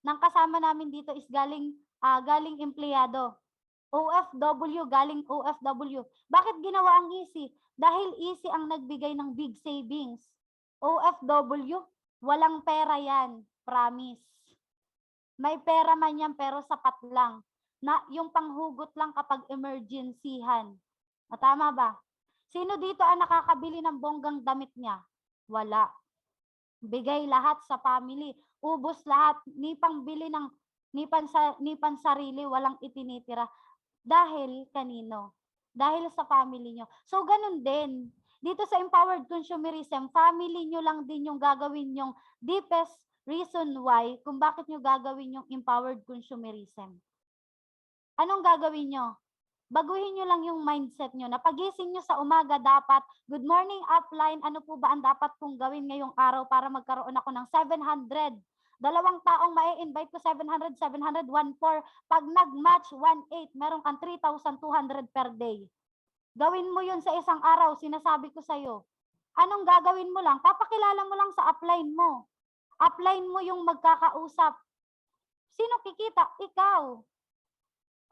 ng kasama namin dito is galing empleyado. OFW, galing OFW. Bakit ginawa ang easy? Dahil easy ang nagbigay ng big savings. OFW, walang pera yan. Promise. May pera man yan pero sapat lang. Na yung panghugot lang kapag emergencyhan. Tama ba? Sino dito ang nakakabili ng bonggang damit niya? Wala. Bigay lahat sa family. Ubos lahat. Ni pangbili ng ni pansarili, walang itinitira. Dahil kanino? Dahil sa family nyo. So, ganun din. Dito sa empowered consumerism, family nyo lang din yung gagawin yung deepest reason why kung bakit nyo gagawin yung empowered consumerism. Anong gagawin nyo? Baguhin nyo lang yung mindset nyo. Napagising nyo sa umaga dapat, good morning upline, ano po ba ang dapat kong gawin ngayong araw para magkaroon ako ng 700? Dalawang taong mai-invite ko 700, 700, 1,400. Pag nag-match 1,800, meron kang 3,200 per day. Gawin mo yun sa isang araw, sinasabi ko sa'yo. Anong gagawin mo lang? Papakilala mo lang sa upline mo. Upline mo yung magkakausap. Sino kikita? Ikaw.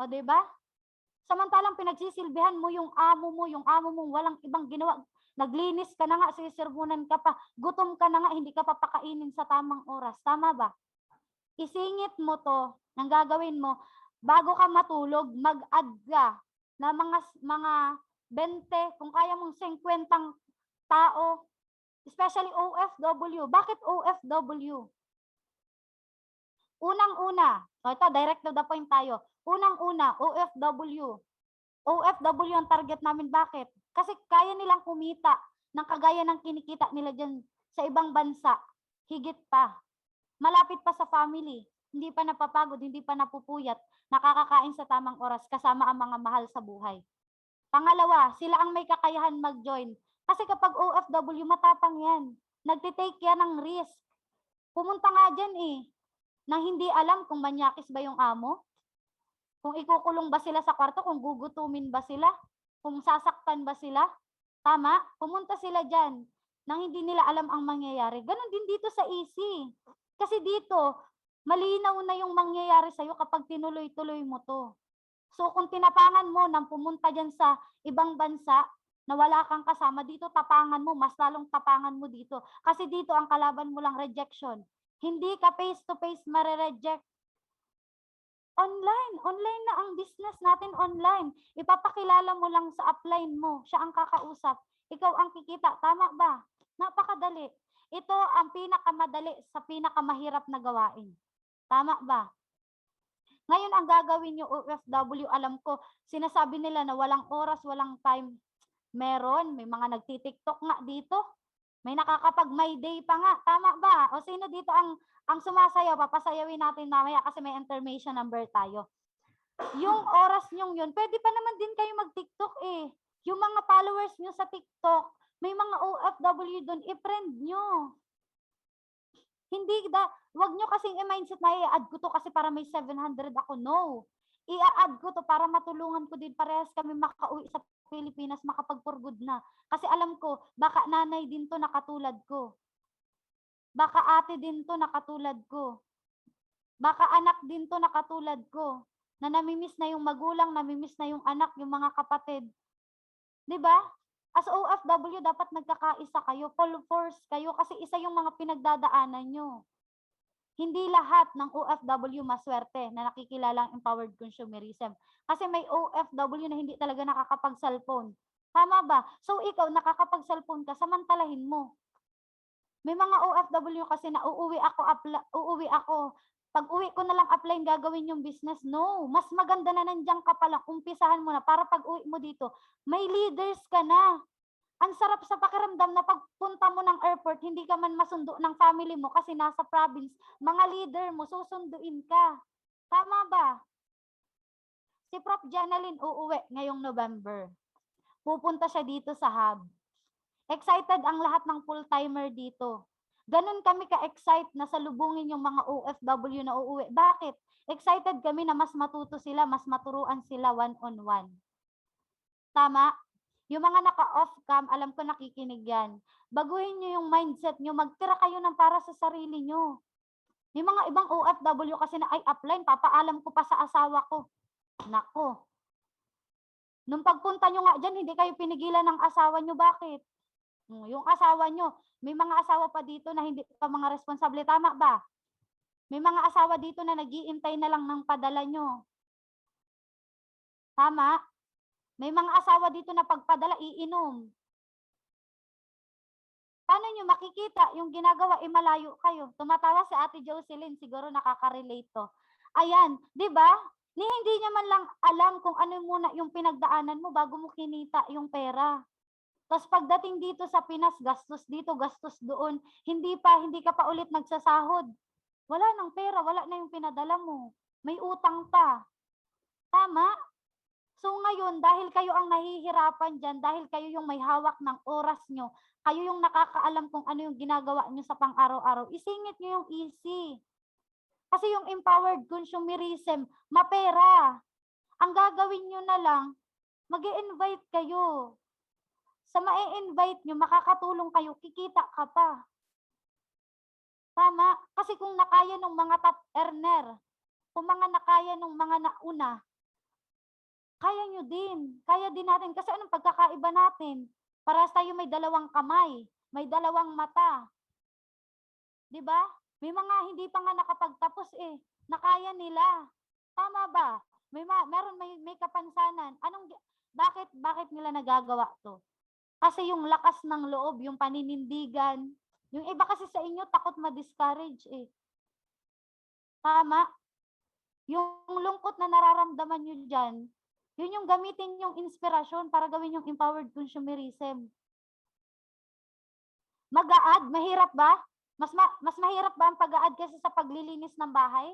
O, diba? Samantalang pinagsisilbihan mo yung amo mo walang ibang ginawa. Naglinis ka na nga, sisermonan ka pa, gutom ka na nga, hindi ka papakainin sa tamang oras. Tama ba? Isingit mo to, nang gagawin mo, bago ka matulog, mag-add ka na mga 20, kung kaya mong 50 tao, especially OFW. Bakit OFW? Unang-una, ito, direct to the point tayo. Unang-una, OFW. OFW ang target namin. Bakit? Kasi kaya nilang kumita ng kagaya ng kinikita nila dyan sa ibang bansa. Higit pa. Malapit pa sa family. Hindi pa napapagod, hindi pa napupuyat. Nakakakain sa tamang oras kasama ang mga mahal sa buhay. Pangalawa, sila ang may kakayahan mag-join. Kasi kapag OFW, matapang yan. Nagtitake yan ng risk. Pumunta nga dyan nang hindi alam kung manyakis ba yung amo. Kung ikukulong ba sila sa kwarto, kung gugutumin ba sila, kung sasaktan ba sila. Tama? Pumunta sila dyan nang hindi nila alam ang mangyayari. Ganon din dito sa easy. Kasi dito, malinaw na yung mangyayari sa'yo kapag tinuloy-tuloy mo to. So kung tinapangan mo nang pumunta dyan sa ibang bansa na wala kang kasama, dito tapangan mo, mas lalong tapangan mo dito. Kasi dito ang kalaban mo lang rejection. Hindi ka face-to-face mare-reject. Online na ang business natin online. Ipapakilala mo lang sa upline mo, siya ang kakausap. Ikaw ang kikita, tama ba? Napakadali. Ito ang pinakamadali sa pinakamahirap na gawain. Tama ba? Ngayon ang gagawin nyo OFW, alam ko, sinasabi nila na walang oras, walang time. Meron, may mga nagtitiktok nga dito. May nakakapag may day pa nga, tama ba? O sino dito ang sumasayaw? Papasayawin natin mamaya kasi may information number tayo. Yung oras nyong yun, pwede pa naman din kayo mag-TikTok Yung mga followers nyo sa TikTok, may mga OFW doon, i-friend nyo. Wag nyo kasing i-mindset na i-add ko to kasi para may 700 ako. No. I-add ko to para matulungan ko din parehas kami makauwi sa Pilipinas, makapag-for-good na. Kasi alam ko, baka nanay din to na katulad ko. Baka ate din to na katulad ko. Baka anak din to na katulad ko. Na namimiss na yung magulang, namimiss na yung anak, yung mga kapatid. 'Di ba? As OFW, dapat nagkakaisa kayo, full force kayo kasi isa yung mga pinagdadaanan nyo. Hindi lahat ng OFW maswerte na nakikilala ang empowered consumerism. Kasi may OFW na hindi talaga nakakapag-cellphone. Tama ba? So ikaw, nakakapag-cellphone ka, samantalahin mo. May mga OFW kasi na uuwi ako. Pag uwi ko na lang upline, gagawin yung business. No, mas maganda na nandiyan ka pa lang. Umpisahan mo na para pag uwi mo dito, may leaders ka na. Ang sarap sa pakiramdam na pagpunta mo ng airport, hindi ka man masundo ng family mo kasi nasa province, mga leader mo, susunduin ka. Tama ba? Si Prof. Janalyn uuwi ngayong November. Pupunta siya dito sa hub. Excited ang lahat ng full-timer dito. Ganun kami ka-excite na salubungin yung mga OFW na uuwi. Bakit? Excited kami na mas matuto sila, mas maturuan sila one-on-one. Tama? Yung mga naka-off cam, alam ko nakikinig yan. Baguhin nyo yung mindset nyo. Magtira kayo ng para sa sarili nyo. May mga ibang OFW kasi na ay upline, papaalam ko pa sa asawa ko. Nako. Nung pagpunta nyo nga dyan, hindi kayo pinigilan ng asawa nyo. Bakit? Yung asawa nyo, may mga asawa pa dito na hindi pa mga responsable. Tama ba? May mga asawa dito na nag-iintay na lang ng padala nyo. Tama? May mga asawa dito na pagpadala, iinom. Paano nyo makikita yung ginagawa, malayo kayo? Tumatawa si Ate Jocelyn, siguro nakaka-relate to. Ayan, di ba? Hindi niya man lang alam kung ano muna yung pinagdaanan mo bago mo kinita yung pera. Tapos pagdating dito sa Pinas, gastos dito, gastos doon, hindi ka pa ulit nagsasahod. Wala nang pera, wala na yung pinadala mo. May utang pa. Tama? So ngayon, dahil kayo ang nahihirapan dyan, dahil kayo yung may hawak ng oras nyo, kayo yung nakakaalam kung ano yung ginagawa nyo sa pang-araw-araw, isingit nyo yung easy. Kasi yung empowered consumerism, mapera. Ang gagawin nyo na lang, mag-i-invite kayo. Sa ma-invite nyo, makakatulong kayo, kikita ka pa. Tama? Kasi kung nakaya ng mga top earner, kung mga nakaya ng mga nauna, kaya nyo din. Kaya din natin. Kasi anong pagkakaiba natin? Para tayo may dalawang kamay, may dalawang mata. 'Di ba? May mga hindi pa nga nakapagtapos nakaya nila. Tama ba? May kapansanan. Bakit nila nagagawa 'to? Kasi yung lakas ng loob, yung paninindigan. Yung iba kasi sa inyo takot ma-discourage Tama? Yung lungkot na nararamdaman nyo dyan, yun yung gamitin yung inspirasyon para gawin yung empowered consumerism. Mag-a-add, mahirap ba? Mas mahirap ba ang pag-a-add kasi sa paglilinis ng bahay?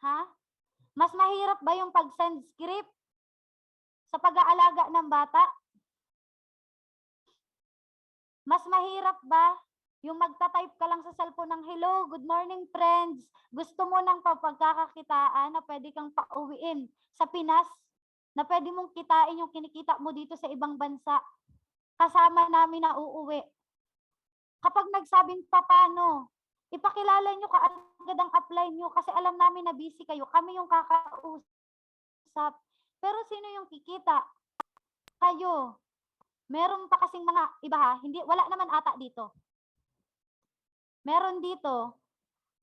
Ha? Mas mahirap ba yung pag-send script sa pag-aalaga ng bata? Mas mahirap ba yung magta-type ka lang sa cellphone ng hello, good morning friends, gusto mo ng pagkakakitaan na pwede kang pauwiin sa Pinas, na pwede mong kitain yung kinikita mo dito sa ibang bansa, kasama namin na uuwi. Kapag nagsabing paano, ipakilala nyo kaagad ang upline nyo kasi alam namin na busy kayo, kami yung kakausap. Pero sino yung kikita? Kayo. Meron pa kasing mga iba wala naman ata dito. Meron dito,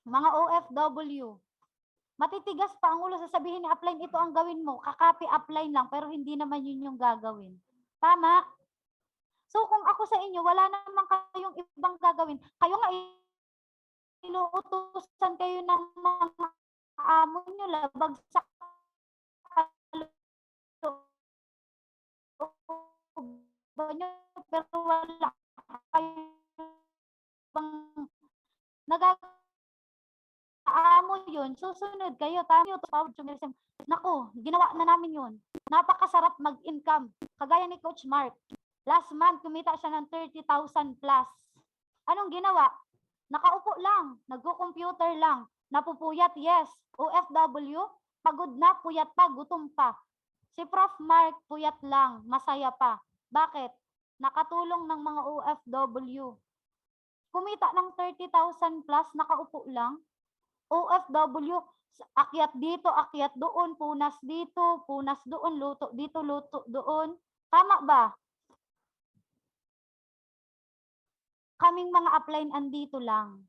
mga OFW. Matitigas pa ang ulo, sasabihin ni upline, ito ang gawin mo, kakapi upline lang, pero hindi naman yun yung gagawin. Tama? So kung ako sa inyo, wala naman kayong ibang gagawin. Kayo nga inuutusan kayo ng mga amo nyo, labagsak nyo, pero wala kayong nag-aamo yun, susunod kayo, tama yun, naku, ginawa na namin yun. Napakasarap mag-income. Kagaya ni Coach Mark. Last month, kumita siya ng 30,000 plus. Anong ginawa? Nakaupo lang, nagko-computer lang, napupuyat, yes. OFW, pagod na, puyat pa, gutom pa. Si Prof. Mark, puyat lang, masaya pa. Bakit? Nakatulong ng mga OFW. Kumita ng 30,000 plus, nakaupo lang. OFW, akyat dito, akyat doon, punas dito, punas doon, luto dito, luto doon. Tama ba? Kaming mga upline andito lang.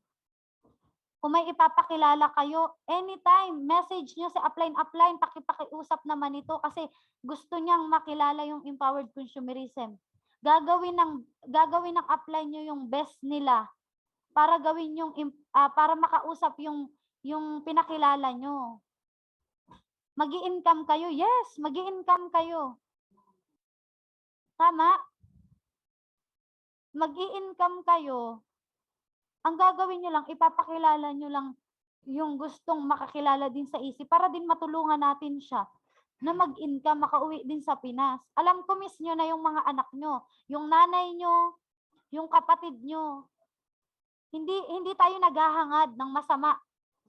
Kung may ipapakilala kayo, anytime, message nyo sa upline, pakiusap naman ito kasi gusto niyang makilala yung empowered consumerism. Gagawin ng upline nyo yung best nila para gawin yung para makausap yung pinakilala nyo. Magi-income kayo. Yes, magi-income kayo. Tama? Magi-income kayo. Ang gagawin nyo lang, ipapakilala nyo lang yung gustong makakilala din sa EC para din matulungan natin siya na mag-income, makauwi din sa Pinas. Alam ko miss nyo na yung mga anak nyo, yung nanay nyo, yung kapatid nyo. Hindi tayo naghahangad ng masama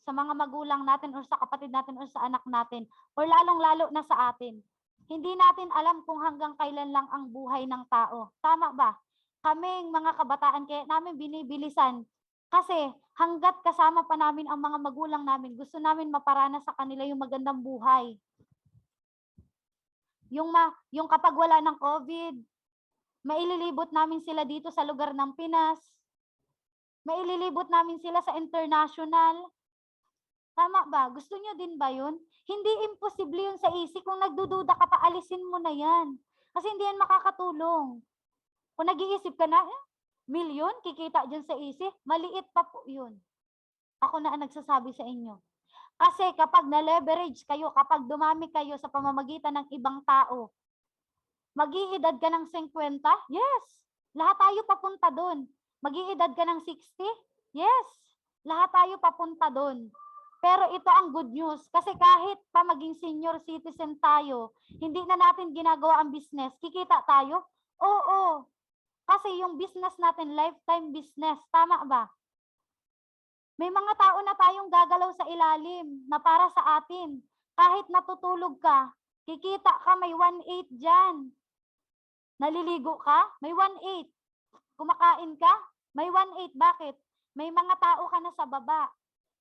sa mga magulang natin or sa kapatid natin or sa anak natin or lalong-lalo na sa atin. Hindi natin alam kung hanggang kailan lang ang buhay ng tao. Tama ba? Kaming mga kabataan, kaya namin binibilisan Kasi hangga't kasama pa namin ang mga magulang namin, gusto namin maparana sa kanila yung magandang buhay. Yung kapag wala ng COVID, maililibot namin sila dito sa lugar ng Pinas. Maililibot namin sila sa international. Tama ba? Gusto nyo din ba yun? Hindi imposible yun sa isip. Kung nagdududa ka pa, alisin mo na yan. Kasi hindi yan makakatulong. Kung nag-iisip ka na, milyon, kikita dyan sa isip, maliit pa po yun. Ako na ang nagsasabi sa inyo. Kasi kapag na-leverage kayo, kapag dumami kayo sa pamamagitan ng ibang tao, mag-iedad ka ng 50? Yes. Lahat tayo papunta doon. Mag-iedad ka ng 60? Yes. Lahat tayo papunta doon. Pero ito ang good news. Kasi kahit pa maging senior citizen tayo, hindi na natin ginagawa ang business, kikita tayo? Oo. Kasi yung business natin, lifetime business. Tama ba? May mga tao na tayong gagalaw sa ilalim na para sa atin. Kahit natutulog ka, kikita ka, may 1/8 dyan. Naliligo ka, may 1/8. Kumakain ka, may 1/8. Bakit? May mga tao ka na sa baba.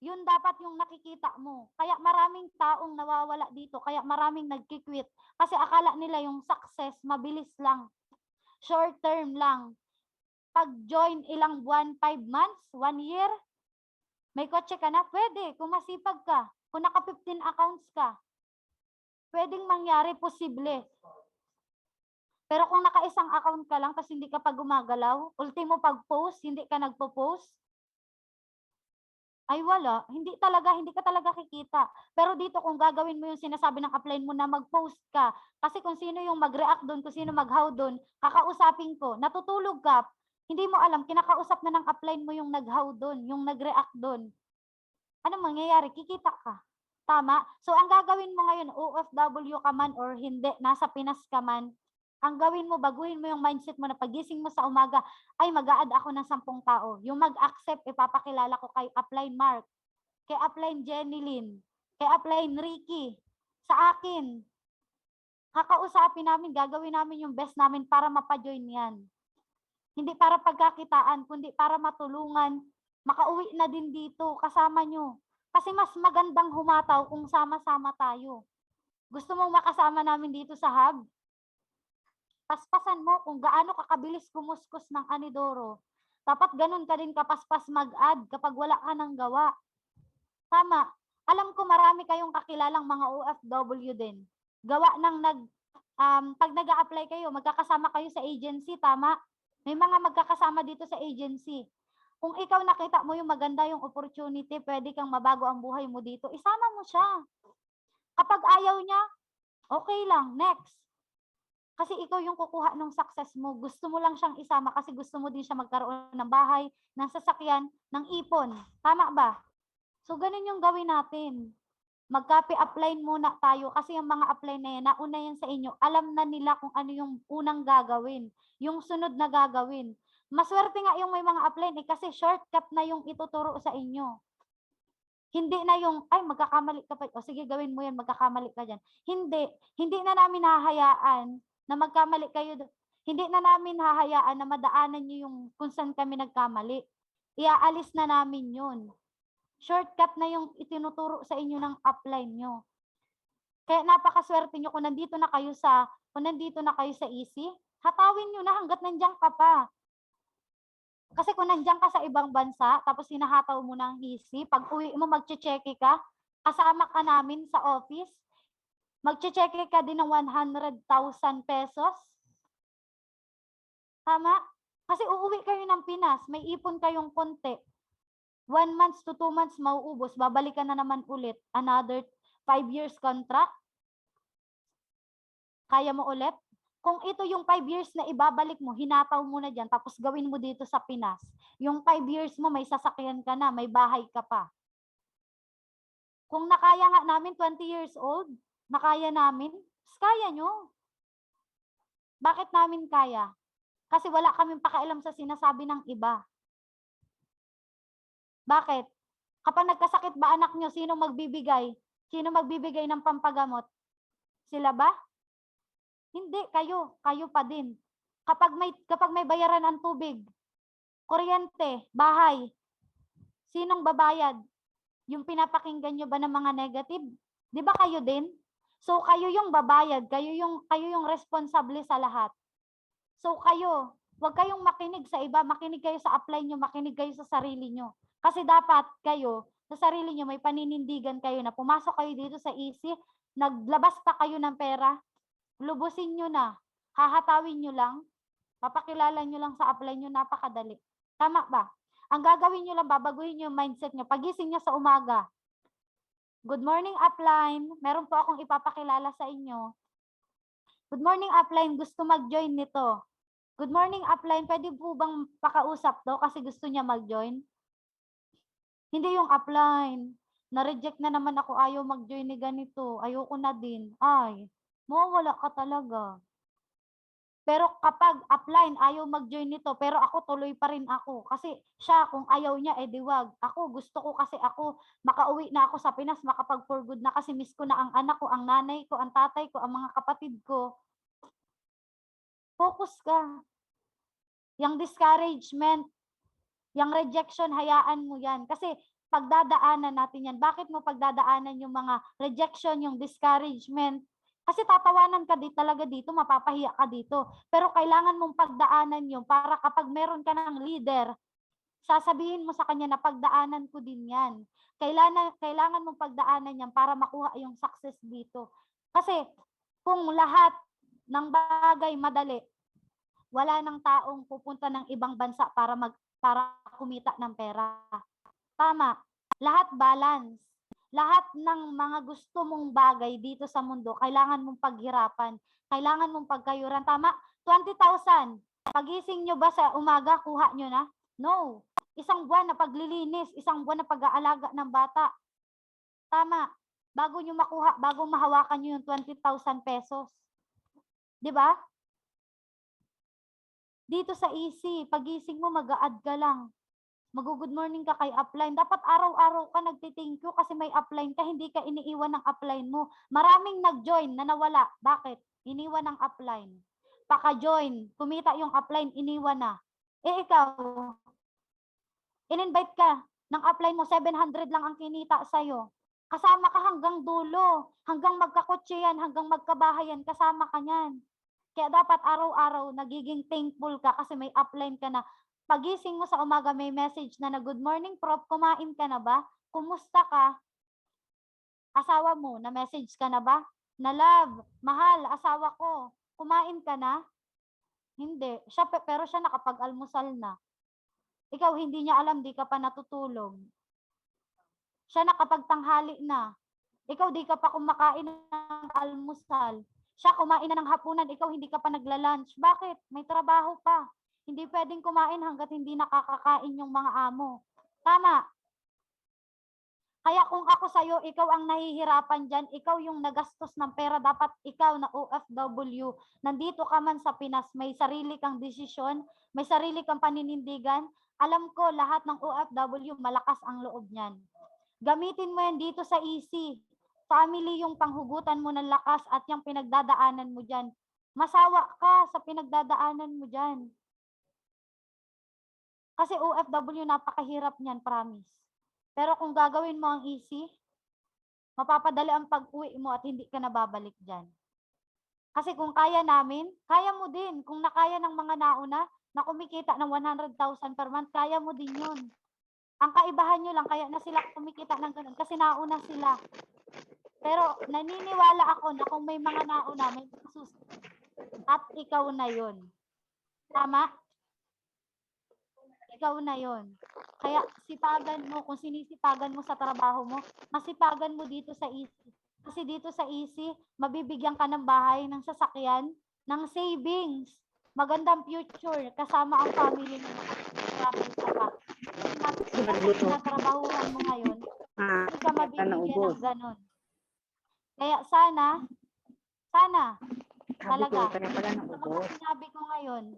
Yun dapat yung nakikita mo. Kaya maraming taong nawawala dito. Kaya maraming nagkikwit. Kasi akala nila yung success, mabilis lang. Short term lang. Pag-join ilang buwan, 5 months, 1 year, may kotse ka na? Pwede. Kung masipag ka. Kung naka 15 accounts ka. Pwedeng mangyari, posible. Pero kung naka-isang account ka lang kasi hindi ka pa gumagalaw, ultimo pag-post, hindi ka nagpo-post, ay wala. Hindi ka talaga kikita. Pero dito kung gagawin mo yung sinasabi ng upline mo na mag-post ka, kasi kung sino yung mag-react doon, kung sino mag-how doon, kakausapin ko, natutulog ka, hindi mo alam, kinakausap na ng upline mo yung nag-how doon, yung nag-react doon. Anong mangyayari? Kikita ka. Tama? So, ang gagawin mo ngayon, OFW ka man or hindi, nasa Pinas ka man, ang gawin mo, baguhin mo yung mindset mo na pagising mo sa umaga, ay mag-a-add ako ng 10 tao. Yung mag-accept, ipapakilala ko kay upline Mark, kay upline Jenny Lynn, kay upline Ricky, sa akin. Kakausapin namin, gagawin namin yung best namin para mapajoin yan. Hindi para pagkakitaan, kundi para matulungan, makauwi na din dito, kasama nyo. Kasi mas magandang humataw kung sama-sama tayo. Gusto mong makasama namin dito sa hub? Paspasan mo kung gaano kakabilis kumuskus ng anidoro. Dapat ganun ka din kapaspas mag-add kapag wala ka ng gawa. Tama. Alam ko marami kayong kakilalang mga OFW din. Gawa ng pag nag-a-apply kayo, magkakasama kayo sa agency, tama? May mga magkakasama dito sa agency. Kung ikaw nakita mo yung maganda yung opportunity, pwede kang mabago ang buhay mo dito, isama mo siya. Kapag ayaw niya, okay lang, next. Kasi ikaw yung kukuha ng success mo. Gusto mo lang siyang isama kasi gusto mo din siya magkaroon ng bahay, ng sasakyan, ng ipon. Tama ba? So, ganun yung gawin natin. Mag-copy-apply muna tayo kasi yung mga apply na yan, nauna yan sa inyo, alam na nila kung ano yung unang gagawin, yung sunod na gagawin. Maswerte nga yung may mga apply kasi shortcut na yung ituturo sa inyo. Hindi na yung, ay magkakamali ka pa, o sige gawin mo yan, magkakamali ka dyan. Hindi na namin hahayaan na magkamali kayo, hindi na namin hahayaan na madaanan nyo yung kung saan kami nagkamali. Iaalis na namin yun. Shortcut na yung itinuturo sa inyo ng upline nyo. Kaya napakaswerte nyo kung nandito na kayo sa easy, hatawin nyo na hanggat nandiyan ka pa. Kasi kung nandiyan ka sa ibang bansa, tapos hinahataw mo ng easy, pag uwi mo magche-cheque ka, kasama ka namin sa office, magche-cheque ka din ng 100,000 pesos. Tama? Kasi uuwi kayo ng Pinas, may ipon kayong konti. 1 month to 2 months mauubos, babalikan na naman ulit. Another 5 years contract. Kaya mo ulit? Kung ito yung 5 years na ibabalik mo, hinataw mo na dyan, tapos gawin mo dito sa Pinas. Yung 5 years mo, may sasakyan ka na, may bahay ka pa. Kung nakaya nga namin, 20 years old, nakaya namin, kaya nyo. Bakit namin kaya? Kasi wala kaming pakialam sa sinasabi ng iba. Bakit? Kapag nagkasakit ba anak nyo, sino magbibigay? Sino magbibigay ng pampagamot? Sila ba? Hindi, kayo. Kayo pa din. Kapag may bayaran ang tubig, kuryente, bahay, Sinong babayad? Yung pinapakinggan nyo ba ng mga negative? Di ba kayo din? So kayo yung babayad, kayo yung responsable sa lahat. So kayo, huwag kayong makinig sa iba, makinig kayo sa upline nyo, makinig kayo sa sarili nyo. Kasi dapat kayo, sa sarili nyo, may paninindigan kayo na pumasok kayo dito sa easy, naglabas pa kayo ng pera, lubusin nyo na, hahatawin nyo lang, papakilala nyo lang sa upline nyo, napakadali. Tama ba? Ang gagawin nyo lang, babaguhin yung mindset nyo. Pagising nyo sa umaga, good morning upline, meron po akong ipapakilala sa inyo. Good morning upline, gusto mag-join nito. Good morning upline, pwede po bang pakausap to kasi gusto niya mag-join? Hindi yung upline, na-reject na naman ako, ayaw mag-join ni ganito, ayoko na din. Ay, mawawala ka talaga. Pero kapag upline, ayaw mag-join nito, pero ako tuloy pa rin ako. Kasi siya, kung ayaw niya, wag. Ako, gusto ko kasi ako, makauwi na ako sa Pinas, makapag-for good na kasi miss ko na ang anak ko, ang nanay ko, ang tatay ko, ang mga kapatid ko. Focus ka. Yung discouragement, yung rejection, hayaan mo yan. Kasi pagdadaanan natin yan. Bakit mo pagdadaanan yung mga rejection, yung discouragement? Kasi tatawanan ka talaga dito, mapapahiya ka dito. Pero kailangan mong pagdaanan yun para kapag meron ka ng leader, sasabihin mo sa kanya na pagdaanan ko din yan. Kailangan mong pagdaanan yan para makuha yung success dito. Kasi kung lahat ng bagay madali, wala nang taong pupunta ng ibang bansa para kumita ng pera. Tama. Lahat balance. Lahat ng mga gusto mong bagay dito sa mundo, kailangan mong paghirapan. Kailangan mong pagkayuran. Tama? 20,000. Pagising nyo ba sa umaga, kuha nyo na? No. Isang buwan na paglilinis, isang buwan na pag-aalaga ng bata. Tama. Bago nyo makuha, bago mahawakan nyo yung 20,000 pesos. 'Di ba? Dito sa easy, pagising mo, mag-a-add ka lang. Mag-good morning ka kay upline. Dapat araw-araw ka nagti-thank you kasi may upline ka, hindi ka iniiwan ng upline mo. Maraming nag-join na nawala. Bakit? Iniwan ng upline. Paka-join, kumita yung upline, iniwan na. Ikaw, in-invite ka ng upline mo, 700 lang ang kinita sa'yo. Kasama ka hanggang dulo, hanggang magkakotse yan, hanggang magkabahayan, kasama ka niyan. Kaya dapat araw-araw nagiging thankful ka kasi may upline ka na. Pagising mo sa umaga may message na good morning prof, kumain ka na ba? Kumusta ka? Asawa mo, na message ka na ba? Na love, mahal, asawa ko, kumain ka na? Hindi. Pero siya nakapag-almusal na. Ikaw hindi niya alam, di ka pa natutulog. Siya nakapagtanghali na. Ikaw di ka pa kumakain ng almusal. Siya kumain na ng hapunan, ikaw hindi ka pa nagla-lunch. Bakit? May trabaho pa. Hindi pwedeng kumain hanggat hindi nakakakain yung mga amo. Tama. Kaya kung ako sa'yo, ikaw ang nahihirapan dyan, ikaw yung nagastos ng pera, dapat ikaw na OFW, nandito ka man sa Pinas, may sarili kang desisyon, may sarili kang paninindigan. Alam ko, lahat ng OFW, malakas ang loob niyan. Gamitin mo yan dito sa easy. Family yung panghugutan mo ng lakas at yung pinagdadaanan mo dyan. Masawa ka sa pinagdadaanan mo dyan. Kasi OFW, napakahirap niyan, promise. Pero kung gagawin mo ang easy, mapapadali ang pag-uwi mo at hindi ka nababalik dyan. Kasi kung kaya namin, kaya mo din. Kung nakaya ng mga nauna na kumikita ng 100,000 per month, kaya mo din yun. Ang kaibahan nyo lang, kaya na sila kumikita ng ganun kasi nauna sila. Pero naniniwala ako na kung may mga nauna, may susunod. At ikaw na yun. Tama? Ikaw na yun. Kaya sipagan mo, kung sinisipagan mo sa trabaho mo, masipagan mo dito sa easy. Kasi dito sa easy, mabibigyan ka ng bahay, ng sasakyan, ng savings. Magandang future kasama ang family mo. Travel ka pa. Natrabahuhan mo ngayon, hindi ka mabibigyan ng ganun. Kaya sana, talaga, sinabi ko ngayon,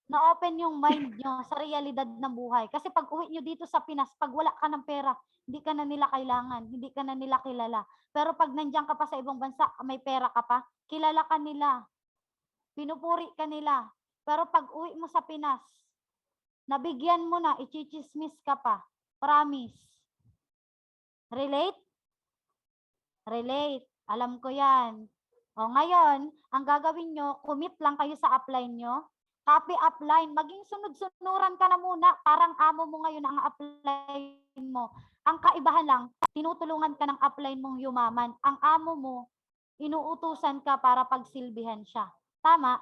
na-open yung mind nyo sa realidad ng buhay. Kasi pag uwi nyo dito sa Pinas, pag wala ka ng pera, hindi ka na nila kailangan, hindi ka na nila kilala. Pero pag nandiyan ka pa sa ibang bansa, may pera ka pa, kilala ka nila. Pinupuri ka nila. Pero pag uwi mo sa Pinas, nabigyan mo na, ichichismis ka pa. Promise. Relate? Relate. Alam ko yan. O ngayon, ang gagawin nyo, commit lang kayo sa upline nyo. Copy upline. Maging sunod-sunuran ka na muna. Parang amo mo ngayon ang upline mo. Ang kaibahan lang, tinutulungan ka ng upline mong yumaman. Ang amo mo, inuutusan ka para pagsilbihan siya. Tama?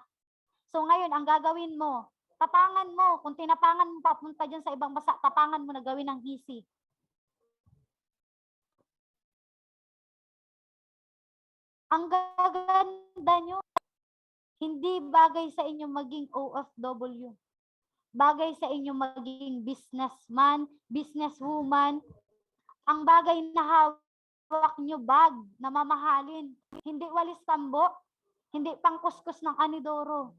So ngayon, ang gagawin mo, tapangan mo. Kung tinapangan mo papunta dyan sa ibang basa, tapangan mo na gawin ng easy. Ang gaganda nyo, hindi bagay sa inyo maging OFW. Bagay sa inyo maging businessman, businesswoman. Ang bagay na hawak nyo, bag na mamahalin. Hindi walis tambo, hindi pangkuskus ng anidoro.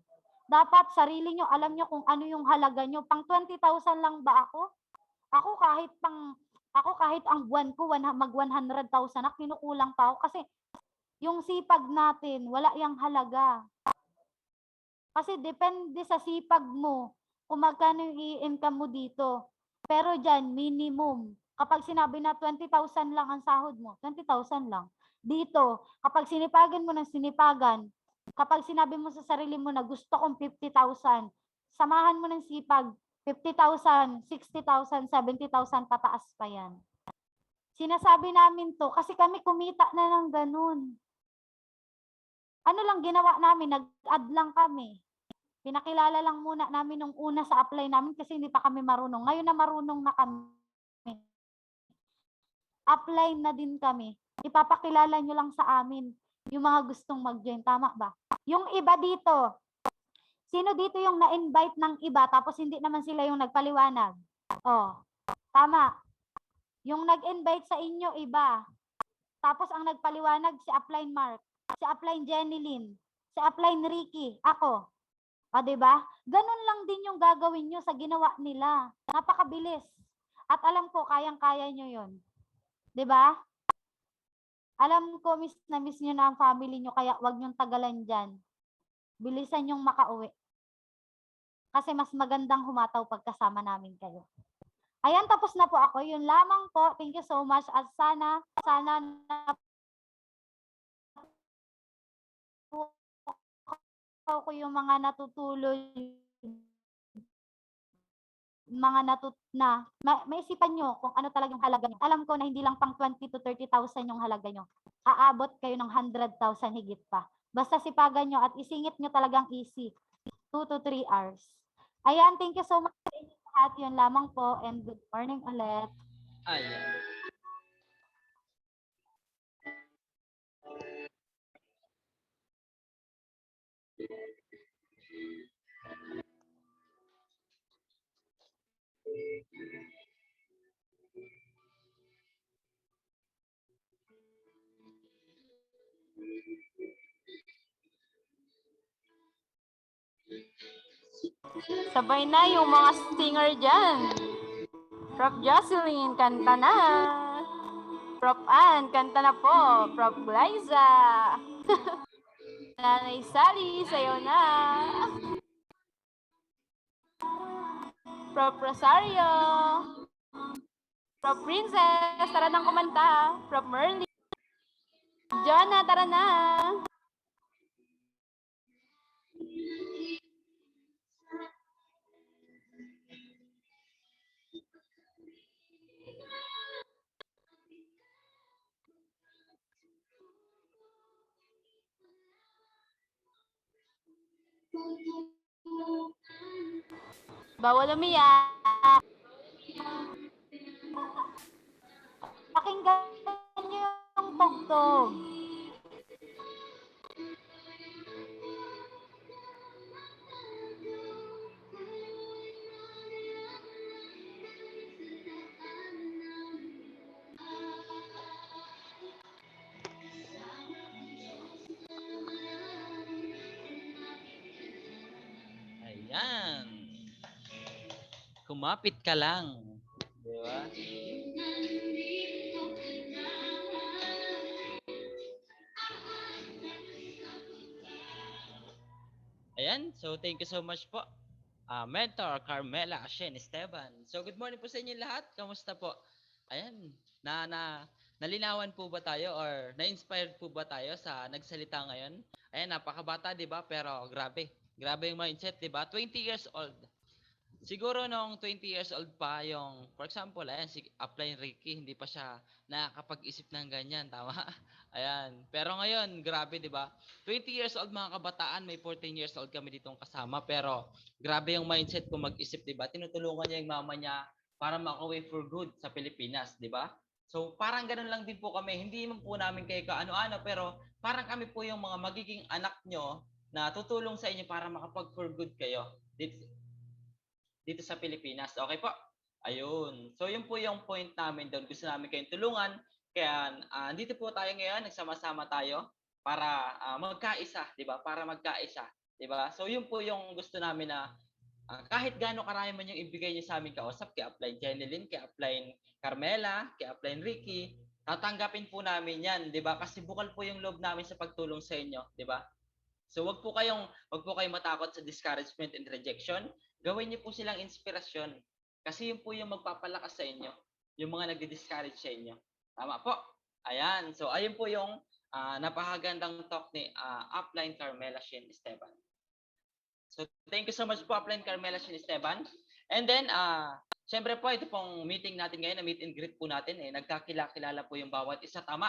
Dapat sarili nyo, alam nyo kung ano yung halaga nyo. Pang 20,000 lang ba ako? Ako kahit ang buwan ko mag 100,000 na kinukulang pa ako kasi yung sipag natin, wala yang halaga. Kasi depende sa sipag mo kung magkano yung i-income mo dito. Pero dyan, minimum. Kapag sinabi na 20,000 lang ang sahod mo, 20,000 lang. Dito, kapag sinipagan mo ng sinipagan, kapag sinabi mo sa sarili mo na gusto kong 50,000, samahan mo ng sipag, 50,000, 60,000, 70,000, pataas pa yan. Sinasabi namin to kasi kami kumita na ng ganun. Ano lang ginawa namin, nag-add lang kami. Pinakilala lang muna namin nung una sa apply namin kasi hindi pa kami marunong. Ngayon na marunong na kami. Apply na din kami. Ipapakilala nyo lang sa amin yung mga gustong mag-join. Tama ba? Yung iba dito, sino dito yung na-invite ng iba tapos hindi naman sila yung nagpaliwanag? Oh, tama. Yung nag-invite sa inyo, iba. Tapos ang nagpaliwanag si Upline Mark, si Upline Jenny Lynn, si Upline Ricky, ako. O, diba? Ganun lang din yung gagawin nyo sa ginawa nila. Napakabilis. At alam ko, kayang-kaya nyo yun. Diba? Alam ko, miss na miss nyo na ang family nyo, kaya wag nyong tagalan dyan. Bilisan yung makauwi. Kasi mas magandang humataw pagkasama namin kayo. Ayan, tapos na po ako. Yun lamang po. Thank you so much. At sana na ko yung mga natutuloy, mga maisipan nyo kung ano talagang halaga nyo. Alam ko na hindi lang pang 20 to 30,000 yung halaga nyo. Aabot kayo ng 100,000 higit pa. Basta sipagan nyo at isingit nyo talagang easy. 2 to 3 hours. Ayan, thank you so much sa inyo lahat. Yun lamang po and good morning ulit. Ayan. Sabay na yung mga singer dyan. Prof. Jocelyn, kanta na. Prof. Ann, kanta na po. Prof. Liza. Nanay Sally, sayo na. Prof. Rosario. Prof. Princess, tara nang kumanta. Prof. Merly. Jonah, tara na. Bawal umiyak. Pakinggan nyo yung tugtog. Ayan. Kumapit ka lang. Di ba? Ayan. So, thank you so much po mentor Carmela Shen Esteban. So good morning po sa inyo lahat. Kamusta po? Ayan, nalinawan po ba tayo or na-inspired po ba tayo sa nagsalita ngayon? Ayan, napakabata, 'di ba? Pero grabe. Grabe yung mindset, 'di ba? 20 years old. Siguro nung 20 years old pa yung, for example, ayan, si Upline Ricky, hindi pa siya nakakapag-isip ng ganyan, tama? Ayan. Pero ngayon, grabe, di ba? 20 years old mga kabataan, may 14 years old kami ditong kasama, pero grabe yung mindset ko mag-isip, di ba? Tinutulungan niya yung mama niya para makauwi for good sa Pilipinas, di ba? So, parang ganun lang din po kami. Hindi man po namin kayo kaano-ano, pero parang kami po yung mga magiging anak nyo na tutulong sa inyo para makapag for good kayo dito sa Pilipinas. Okay po? Ayun. So, yun po yung point namin doon. Gusto namin kayong tulungan. Kaya, dito po tayo ngayon. Nagsama-sama tayo para magkaisa, di ba? Para magkaisa, di ba? So, yun po yung gusto namin na kahit gaano karami man yung ibigay niyo sa amin kausap, kay Upline Jeneline, kay Upline Carmela, kay Upline Ricky, tatanggapin po namin yan, di ba? Kasi bukal po yung loob namin sa pagtulong sa inyo, di ba? So wag po kayong matakot sa discouragement and rejection. Gawin niyo po silang inspirasyon. Kasi yun po yung magpapalakas sa inyo, yung mga nagdi-discourage sa inyo. Tama po. Ayan. So ayun po yung napakagandang talk ni Upline Carmela Shin Esteban. So thank you so much po Upline Carmela Shin Esteban. And then syempre po ito pong meeting natin ngayon, na meet and greet po natin nagkakilala po yung bawat isa, tama.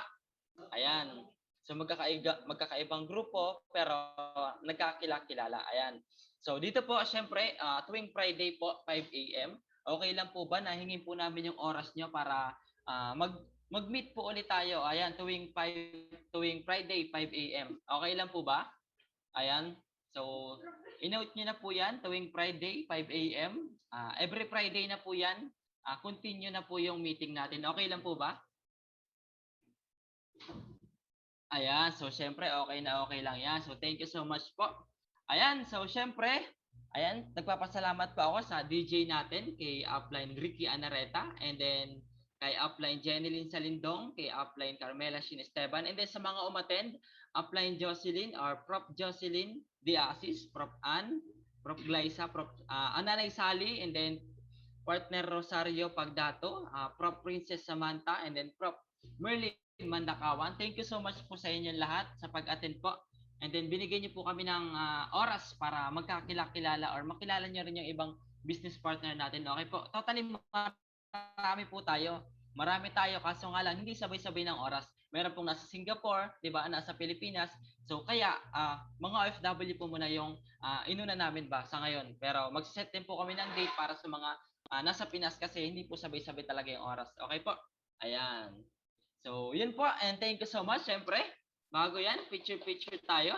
Ayan. So magkakaibang grupo pero nagkakilala. Ayan. So dito po syempre tuwing Friday po 5 AM, okay lang po ba na hingin po namin yung oras nyo para mag-meet po ulit tayo. Ayan, tuwing Friday 5 AM. Okay lang po ba? Ayan. So i-note niyo na po 'yan, tuwing Friday 5 AM. Every Friday na po 'yan. Continue na po yung meeting natin. Okay lang po ba? Ayan, so syempre okay lang yan. So thank you so much po. Ayan, so syempre, ayan, nagpapasalamat po ako sa DJ natin, kay Upline Ricky Anareta, and then kay Upline Jeneline Salindong, kay Upline Carmela Shin Esteban, and then sa mga umattend, Upline Jocelyn or Prof. Jocelyn Diasis, Prof. Ann, Prof. Glyza, Prof. Ananay Sally, and then Partner Rosario Pagdato, Prof. Princess Samantha, and then Prof. Merlin Mandakawan. Thank you so much po sa inyo lahat sa pag-attend po. And then binigyan niyo po kami ng oras para magkakilala or makilala niyo rin yung ibang business partner natin. Okay po. Totally marami po tayo. Marami tayo kaso nga lang hindi sabay-sabay ng oras. Meron pong nasa Singapore, 'di ba? Nasa Pilipinas. So kaya mga OFW po muna yung inuna namin ba sa ngayon. Pero mag-set din po kami ng date para sa mga nasa Pinas kasi hindi po sabay-sabay talaga yung oras. Okay po? Ayan. So, yun po. And thank you so much. Siyempre, bago yan, picture tayo.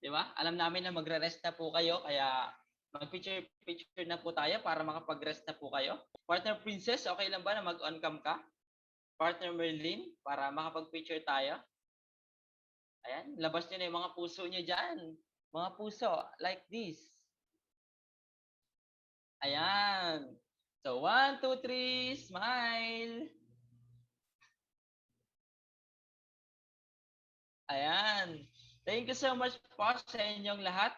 Di ba? Alam namin na magre-rest na po kayo. Kaya, mag-picture na po tayo para makapag-rest na po kayo. Partner Princess, okay lang ba na mag-on cam ka? Partner Merlin, para makapag-picture tayo. Ayan, labas nyo na yung mga puso nyo dyan. Mga puso, like this. Ayan. So, 1, 2, 3, smile. Ayan. Thank you so much po sa inyong lahat.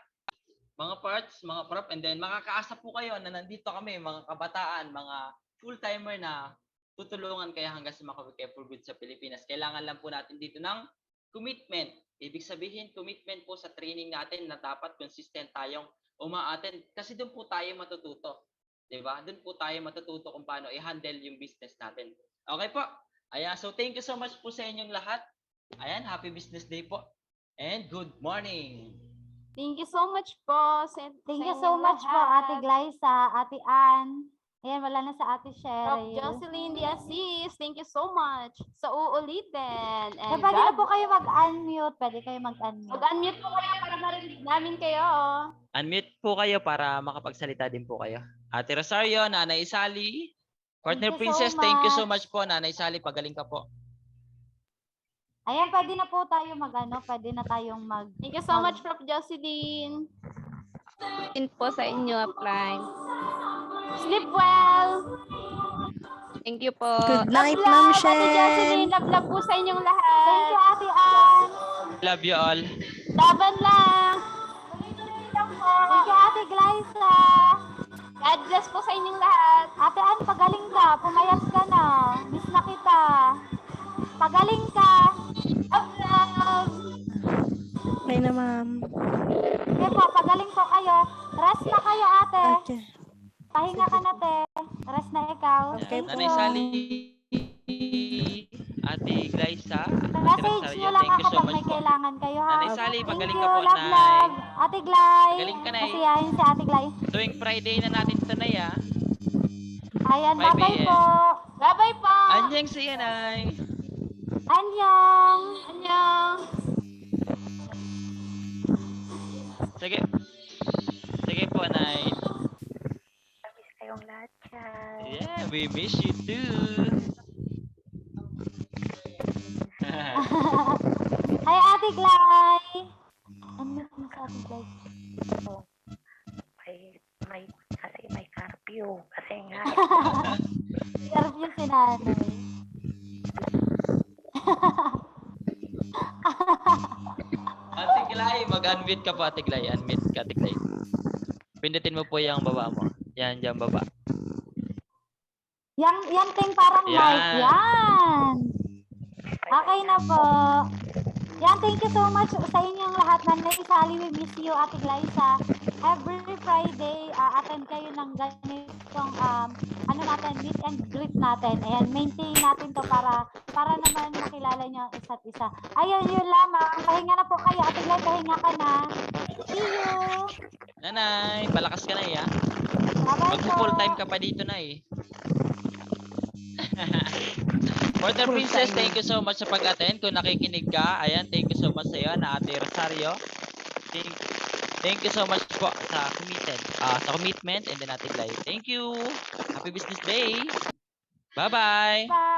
Mga parts, mga prop, and then makakaasa po kayo na nandito kami, mga kabataan, mga full-timer na tutulungan kayo hanggang sa makawike for good sa Pilipinas. Kailangan lang po natin dito ng commitment. Ibig sabihin, commitment po sa training natin na dapat consistent tayong uma-attend. Kasi doon po tayo matututo. Diba? Doon po tayo matututo kung paano i-handle yung business natin. Okay po? Ayan, so thank you so much po sa inyong lahat. Ayan, happy business day po. And good morning. Thank you so much po. Thank you so much po, Ate Glyza, Ate Ann. Ayan, wala na sa Ate Prof. Cheryl. Jocelyn Diasis, thank you so much. Sa uulitin. And Pwede na po kayo mag-unmute. Pwede kayo mag-unmute. Mag-unmute po kayo para marinig namin kayo. Unmute po kayo para makapagsalita din po kayo. Ate Rosario, Nanay Sally, Partner Thank you so Princess, thank you so much. much po. Nanay Sally, pagaling ka po. Ayan, pwede na po tayo pwede na tayong Thank you so much, Prof. Jocelyn. Din po sa inyo, Upline. Sleep well. Thank you po. Good night, Love, Ma'am Ate Jocelyn. Shen. Love po sa inyong lahat. Thank you, Ate Ann. Love you all. Laban lang. Thank you, Ate Glyza. God bless po sa inyong lahat. Ate Ann, pagaling ka. Pumayat ka na. Miss na kita. Pagaling ka. Love, love. Okay na, ma'am. Sige po, pagaling po kayo. Rest na kayo, ate. Okay. Pahinga ka na, te. Rest na ikaw. Okay Thank po. Nanay you. Sally, Ate Glyza, Ate Message Rosario, nyo lang thank you ako so pag much may po. kailangan kayo, ha? Nanay Sally, Thank pagaling you. ka po, Love, Nay. love. Ate Glay. Pagaling ka, Nay. Masiyahin si Ate Glay. Tuwing Friday na natin ito, Nay, ah. Ayan, 5 bye-bye a.m. po. Bye-bye po. Anyang siya, Nay. Annyeong. Annyeong. Sige. Sige po, Nay. Miss kayong lahat yan. Yeah, we miss you too. Hi, Ate Glay. Unmute mo sa Ate Glay. Kasi may curfew. Kasi nga, Sarap yung sinanay. Ate Glay, mag-unmute ka po, Ate Glay. Unmute ka, Ate Glay. Pindutin mo po yung baba mo. Yan, dyan baba. Yan ting parang mic. Yan. Yan. Okay na po. Yan, thank you so much sa inyong lahat. Nanay Sally, we miss you, Ate Glyza. Every Friday, attend kayo ng ganitong, meet and greet natin. Ayan, maintain natin to para naman makilala niyo ang isa't isa. Ayun, yun lamang. Pahinga na po kayo. Ate Glyza, pahinga ka na. See you. Nanay, palakas ka na, ya. Bye-bye po. Mag-full time ka pa dito, Nay. Water Princess, thank you so much sa pag-attend. Kung nakikinig ka, ayan, thank you so much sa iyo, na Ate Rosario. Thank you so much po sa commitment and then Ate Glay. Thank you. Happy business day. Bye-bye. Bye.